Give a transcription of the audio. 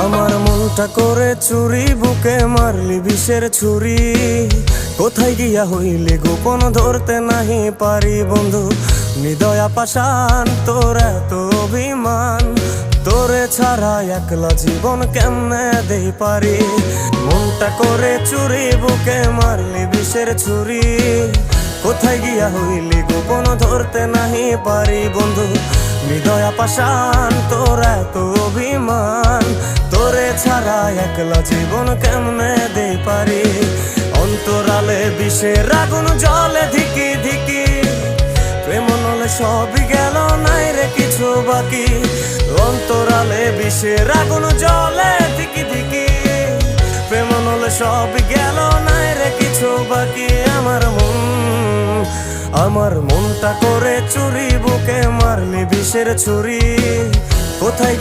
আমার মনটা করে চুরি, বুকে মারলি বিষের ছুরি। কোথায় গিয়া হইলি গোপন ধরতে নাহি পারি বন্ধু। হৃদয়া পাষাণ তোর এত অভিমান, তোরে ছাড়া একলা জীবন কেমনে দেই পারি। মনটা করে চুরি, বুকে মারলি বিষের ছুরি। কোথায় গিয়া হইলি গোপন ধরতে নাহি পারি বন্ধু। হৃদয়া পাষাণ তোর এত অভিমান, তোরে ছাড়া একলা জীবন কেমনে দেই পারি। অন্তরালে বিষের আগুন জ্বলে ধিকি ধিকি, প্রেম নলে সবই গেল নাই রে কিছু বাকি। অন্তরালে বিষের আগুন জ্বলে ধিকি ধিকি, প্রেম নলে সবই গেল নাই রে কিছু বাকি। আমার মনটা করে চুরি, বুকে মারলি বিষের ছুরি। কোথায়